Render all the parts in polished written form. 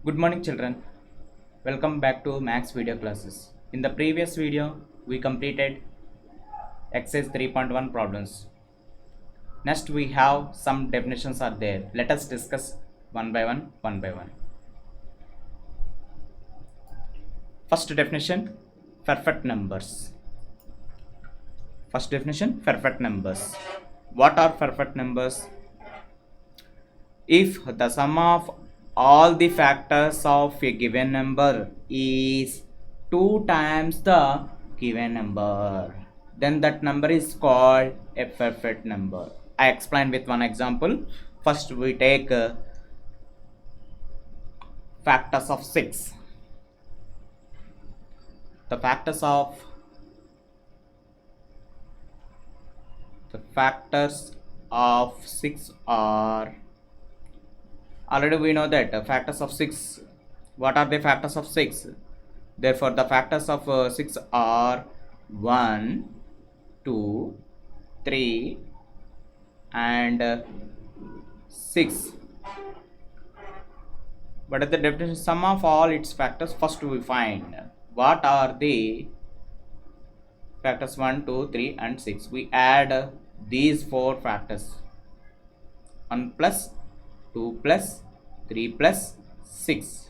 Good morning children. Welcome back to Max video classes. In the previous video, we completed exercise 3.1 problems. Next we have some definitions are there. Let us discuss one by one. First definition, perfect numbers. First definition, perfect numbers. What are perfect numbers? If the sum of all the factors of a given number is 2 times the given number, then that number is called a perfect number. I explain with one example. First we take factors of 6. The factors of 6 are, already we know that factors of 6, what are the factors of 6? Therefore the factors of 6 are 1, 2, 3 and 6. What is the definition? Sum of all its factors. First we find what are the factors 1, 2, 3 and 6. We add these 4 factors, 1 plus 2 plus 3 plus 6.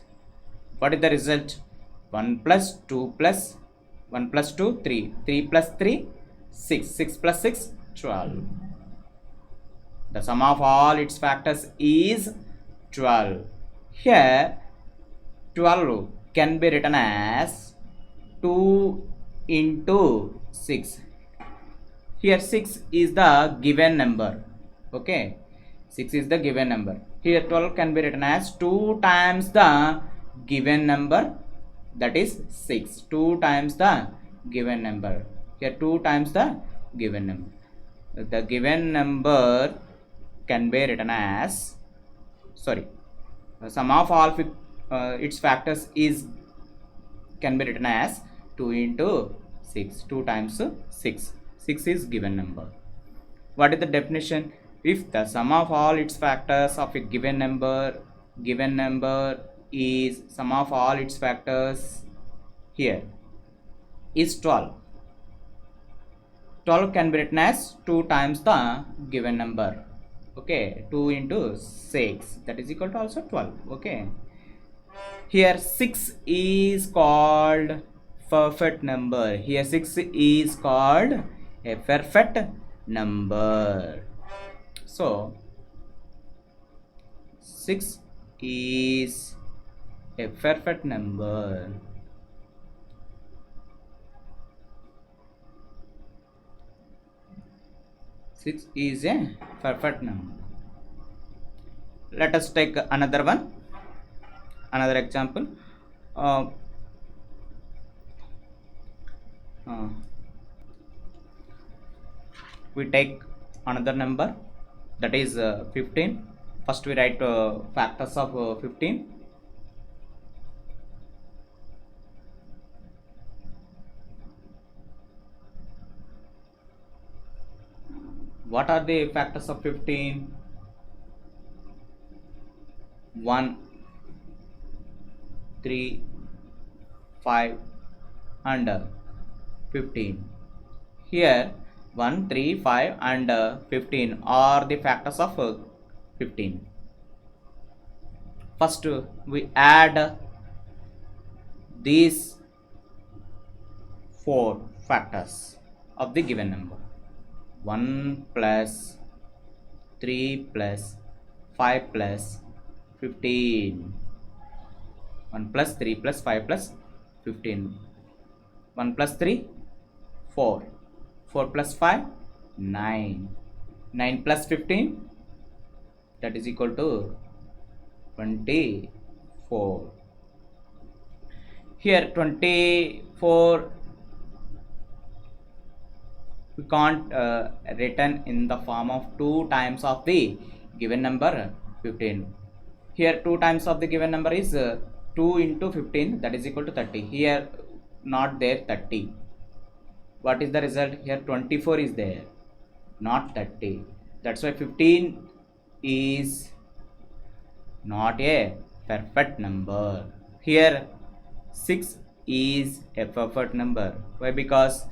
What is the result? 1 plus 2 plus 1 plus 2 3, 3 plus 3 6, 6 plus 6 12. The sum of all its factors is 12. Here 12 can be written as 2 into 6. Here 6 is the given number. Okay, 6 is the given number. Here 12 can be written as 2 times the given number, that is 6. 2 times the given number. Here 2 times the given number. The given number can be written as, the sum of all its factors is can be written as 2 into 6. 2 times 6. 6 is given number. What is the definition? If the sum of all its factors of a given number is sum of all its factors here is 12. 12 can be written as 2 times the given number. Okay, 2 into 6, that is equal to also 12. Okay, here 6 is called perfect number. Here 6 is called a perfect number. So 6 is a perfect number. Six is a perfect number. Let us take another one, another example. We take another number, that is 15. First we write factors of 15. What are the factors of 15? 1, 3, 5 and 15. Here 1, 3, 5 and 15 are the factors of 15. First we add these 4 factors of the given number. 1 plus 3 plus 5 plus 15. 1 plus 3 plus 5 plus 15. 1 plus 3 4. 4 plus 5 9. 9 plus 15, that is equal to 24. Here 24 we can't written in the form of 2 times of the given number 15. Here 2 times of the given number is 2 into 15, that is equal to 30. Here not there 30. What is the result? Here 24 is there, not 30. That's why 15 is not a perfect number. Here 6 is a perfect number. Why? Because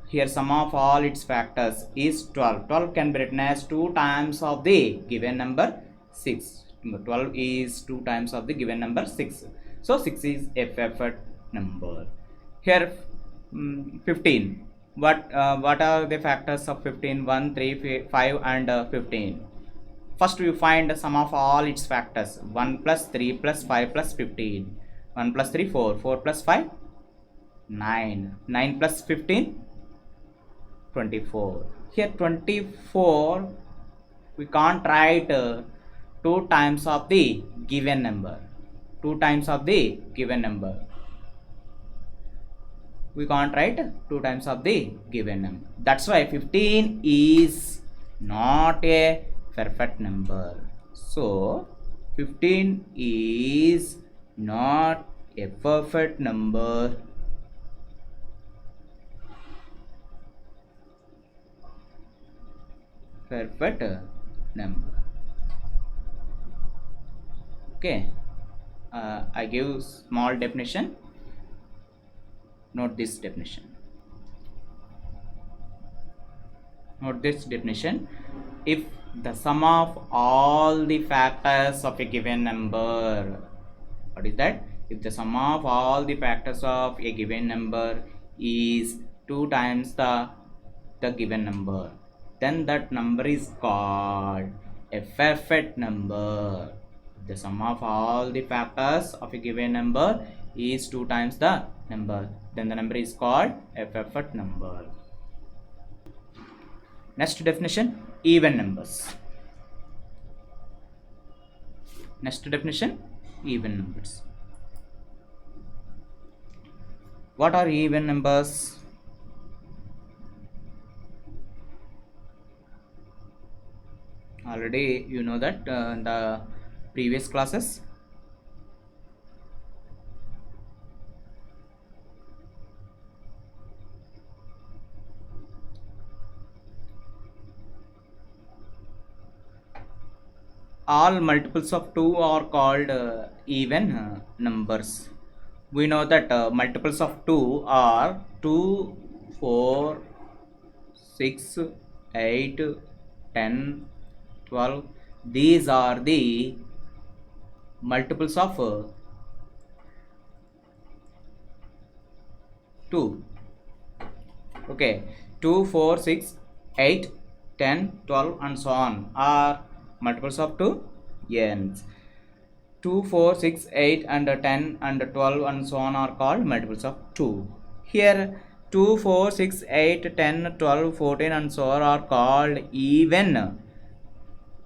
here sum of all its factors is 12. 12 can be written as 2 times of the given number 6. 12 is 2 times of the given number 6. So 6 is a perfect number. Here 15. What are the factors of 15? 1, 3, 5 and 15. First we find the sum of all its factors. 1 plus 3 plus 5 plus 15. 1 plus 3 4. 4 plus 5 9. 9 plus 15 24. Here 24 we can't write 2 times of the given number. 2 times of the given number. We can't write 2 times of the given number. That's why 15 is not a perfect number. So 15 is not a perfect number. Perfect number. Okay, I give small definition. Note this definition. Note this definition. If the sum of all the factors of a given number, what is that? If the sum of all the factors of a given number is 2 times the given number, then that number is called a perfect number. The sum of all the factors of a given number is 2 times the number, then the number is called a perfect number. Next definition, even numbers. Next definition, even numbers. What are even numbers? Already you know that in the previous classes. All multiples of 2 are called even numbers. We know that multiples of 2 are 2, 4, 6, 8, 10, 12. These are the multiples of 2. Okay, 2, 4, 6, 8, 10, 12 and so on are multiples of 2. Yes. 2, 4, 6, 8 and 10 and 12 and so on are called multiples of 2. Here 2, 4, 6, 8, 10, 12, 14 and so on are called even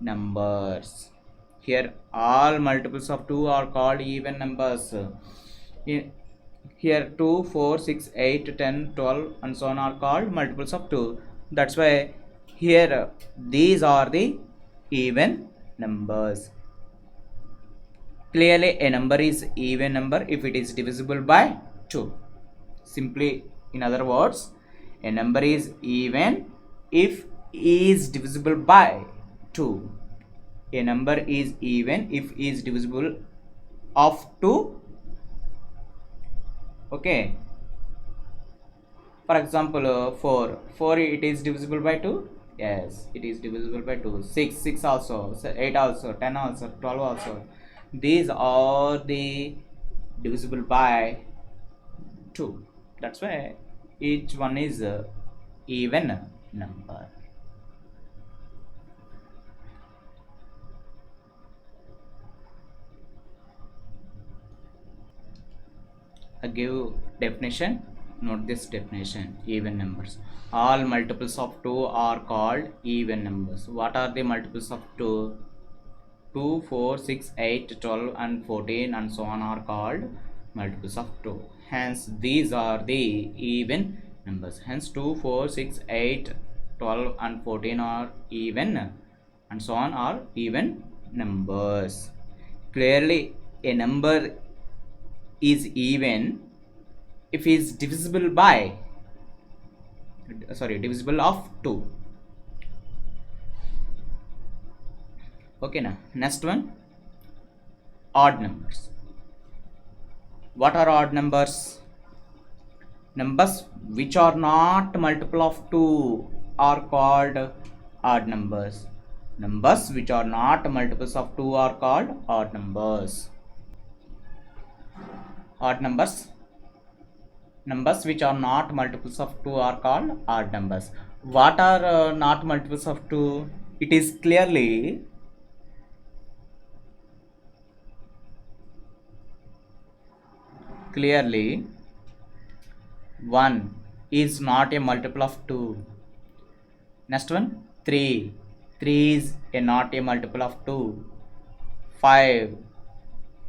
numbers. Here all multiples of 2 are called even numbers. Here 2, 4, 6, 8, 10, 12 and so on are called multiples of 2. That's why here these are the even numbers. Clearly a number is even number if it is divisible by 2. Simply, in other words, a number is even if is divisible by 2. A number is even if is divisible of 2. Okay. For example, 4 it is divisible by 2. Yes, it is divisible by 2. 6 also, 8 also, 10 also, 12 also. These are the divisible by 2. That's why each one is even number. I give definition. Note this definition, even numbers. All multiples of 2 are called even numbers. What are the multiples of 2? 2, 4, 6, 8, 12 and 14 and so on are called multiples of 2. Hence these are the even numbers. Hence 2, 4, 6, 8, 12 and 14 are even and so on are even numbers. Clearly a number is even if is divisible by divisible of 2. Okay, now next one, odd numbers. What are odd numbers? Numbers which are not multiple of 2 are called odd numbers. Numbers which are not multiples of 2 are called odd numbers. Odd numbers. Numbers which are not multiples of 2 are called odd numbers. What are not multiples of 2? It is clearly clearly 1 is not a multiple of 2. Next one, 3. 3 is not a multiple of 2. 5.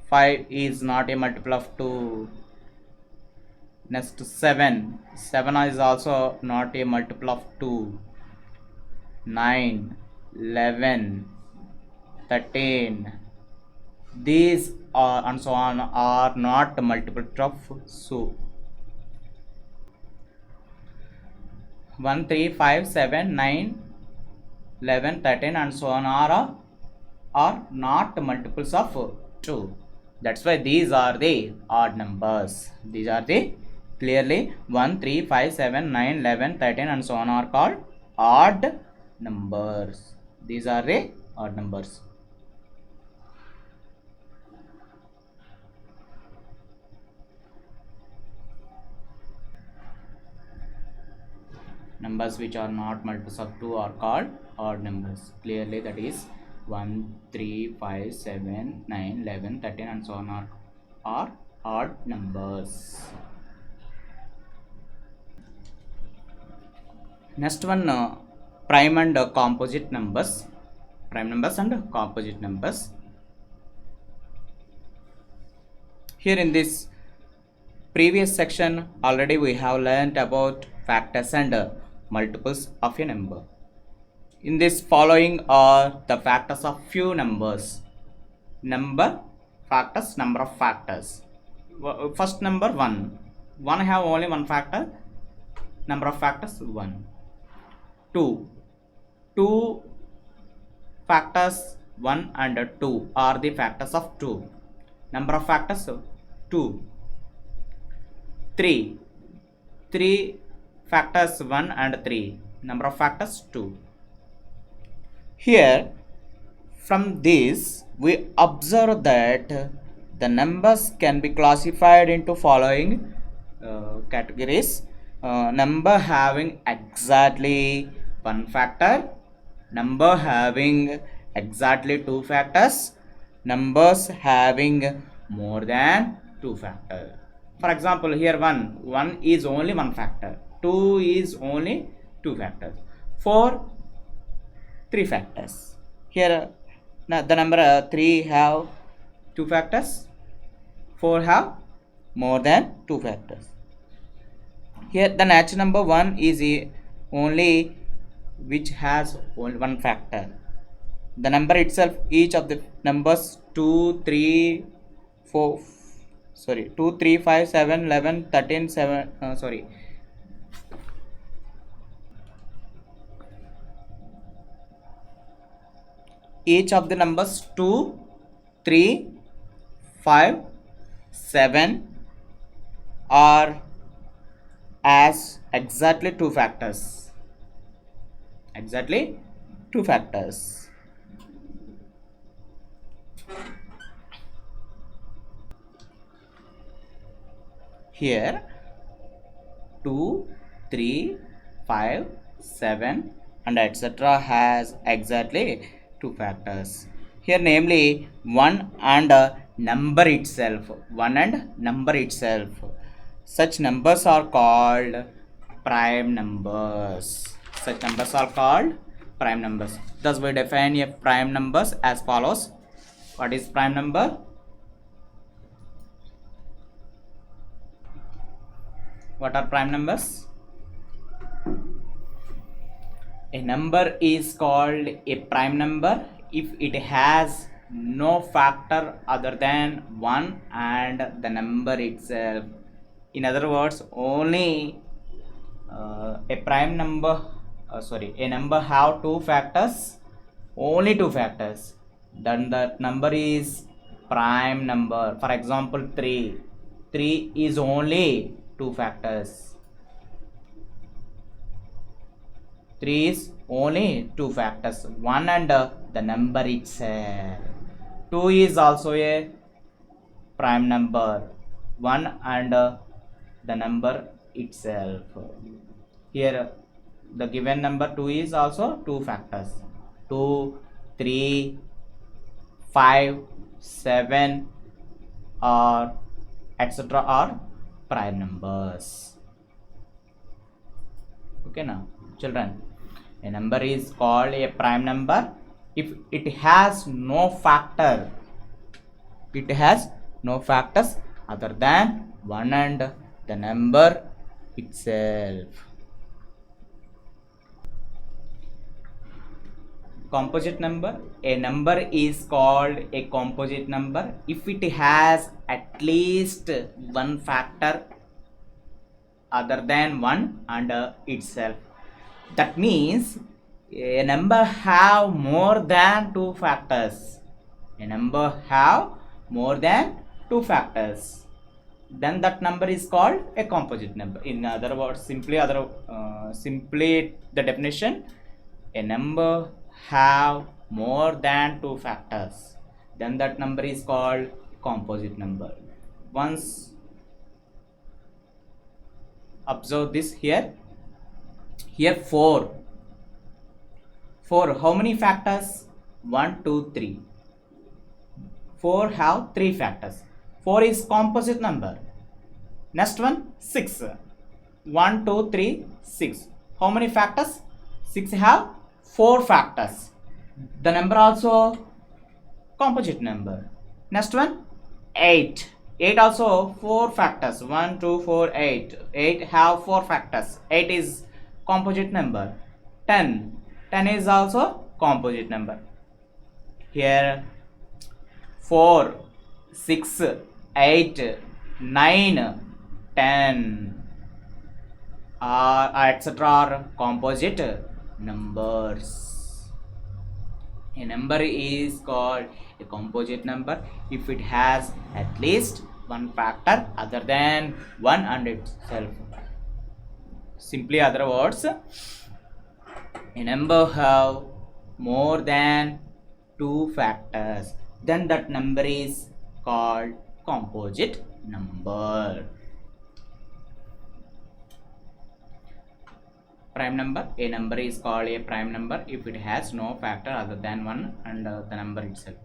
5 is not a multiple of 2. Next, 7. 7 is also not a multiple of 2. 9, 11, 13. These are and so on are not multiple of so 1, 3, 5, 7, 9, 11, 13 and so on are not multiples of 2. That's why these are the odd numbers. These are the clearly 1, 3, 5, 7, 9, 11, 13 and so on are called odd numbers. These are the odd numbers. Numbers which are not multiples of 2 are called odd numbers. Clearly that is 1, 3, 5, 7, 9, 11, 13 and so on are odd numbers. Next one, prime and composite numbers. Prime numbers and composite numbers. Here in this previous section already we have learnt about factors and multiples of a number. In this following are the factors of few numbers. Number factors, number of factors. First number 1. 1 have only one factor. Number of factors 1. 2. 2 factors 1 and 2 are the factors of 2. Number of factors 2. 3. 3 factors 1 and 3. Number of factors 2. Here from this we observe that the numbers can be classified into following categories. Number having exactly one factor, number having exactly two factors, numbers having more than two factors. For example, here 1 is only one factor, 2 is only two factors, 4 3 factors. Here the number 3 have two factors, 4 have more than two factors. Here the natural number 1 is only which has only one factor. The number itself, each of the numbers 2, 3, 4, 2, 3, 5, 7, 11, 13, 7, each of the numbers 2, 3, 5, 7 are as exactly two factors. Exactly two factors. Here 2, 3, 5, 7 and etc. has exactly two factors. Here namely 1 and number itself. 1 and number itself. Such numbers are called prime numbers. Such numbers are called prime numbers. Thus we define a prime numbers as follows. What is prime number? What are prime numbers? A number is called a prime number if it has no factor other than 1 and the number itself. In other words, only a prime number, a number have two factors, only two factors, then that number is prime number. For example, 3. 3 is only 2 factors. 3 is only 2 factors. 1 and the number itself. 2 is also a prime number. 1 and the number itself. Here the given number 2 is also 2 factors. 2, 3, 5, 7 or etc. are prime numbers. Okay now children, a number is called a prime number if it has no factor. It has no factors other than 1 and the number itself. Composite number. A number is called a composite number if it has at least one factor other than 1 and itself. That means a number have more than 2 factors. A number have more than 2 factors. Then that number is called a composite number. In other words, simply the definition, a number have more than 2 factors, then that number is called composite number. Once observe this here 4, how many factors? 1, 2, 3. 4 have 3 factors. 4 is composite number. Next one 6. 1, 2, 3, 6. How many factors? 6 have 4 factors. The number also composite number. Next one 8. 8 also 4 factors. 1, 2, 4, 8. 8 have 4 factors. 8 is composite number. 10 is also composite number. Here 4, 6, 8, 9, 10 etc. are composite numbers. A number is called a composite number if it has at least one factor other than 1 and itself. Simply other words, a number have more than 2 factors, then that number is called composite number. Prime number. A number is called a prime number if it has no factor other than 1 and the number itself.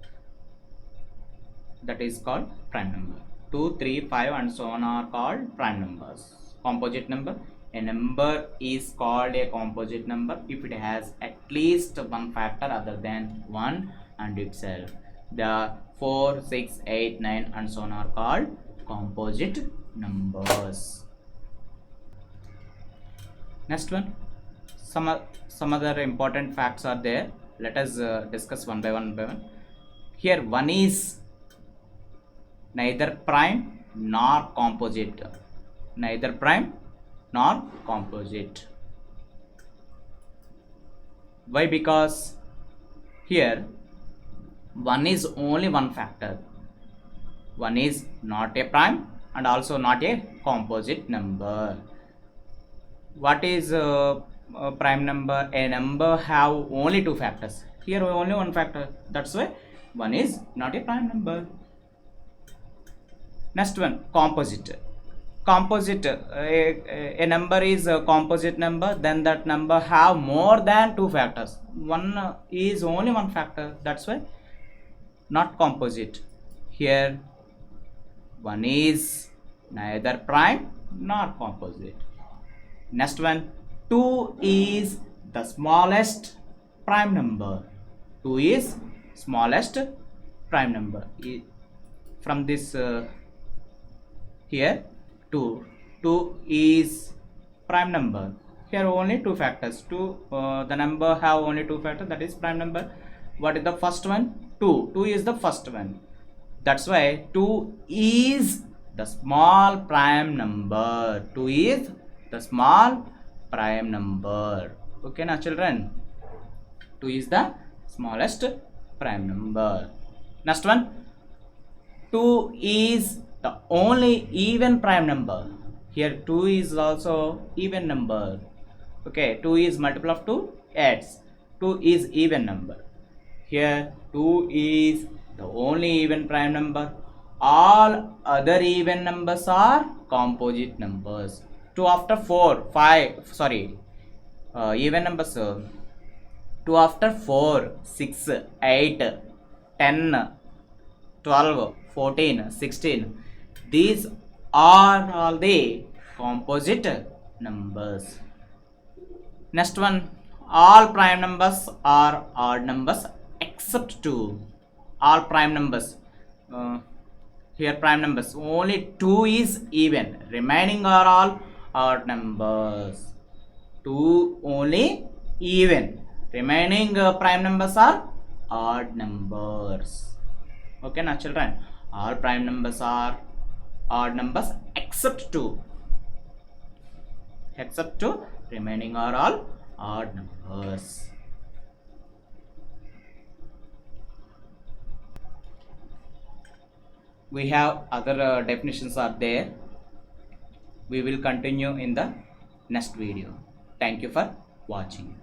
That is called prime number. 2, 3, 5 and so on are called prime numbers. Composite number. A number is called a composite number if it has at least one factor other than 1 and itself. The 4, 6, 8, 9 and so on are called composite numbers. Next one, some other important facts are there. Let us discuss one by one. Here 1 is neither prime nor composite. Neither prime nor composite. Why? Because here 1 is only one factor. 1 is not a prime and also not a composite number. What is a prime number? A number have only 2 factors. Here only one factor. That's why 1 is not a prime number. Next one, composite. Composite, a number is a composite number, then that number have more than 2 factors. 1 is only one factor. That's why not composite. Here 1 is neither prime nor composite. Next one, 2 is the smallest prime number. 2 is smallest prime number. From this here 2 is prime number. Here only 2 factors. The number have only 2 factors, that is prime number. What is the first one? 2 is the first one. That's why 2 is the small prime number. 2 is the small prime number. Okay now children, 2 is the smallest prime number. Next one, 2 is the only even prime number. Here 2 is also even number. Okay, 2 is multiple of 2, yes, 2 is even number. Here 2 is the only even prime number. All other even numbers are composite numbers. 2 after 4, 5, sorry, even numbers. 2 after 4, 6, 8, 10, 12, 14, 16. These are all the composite numbers. Next one, all prime numbers are odd numbers except 2. All prime numbers. Here prime numbers. Only 2 is even. Remaining are all odd numbers. 2 only even. Remaining prime numbers are odd numbers. Okay, now children, all prime numbers are odd numbers except 2. Except 2, remaining are all odd numbers. We have other definitions are there. We will continue in the next video. Thank you for watching.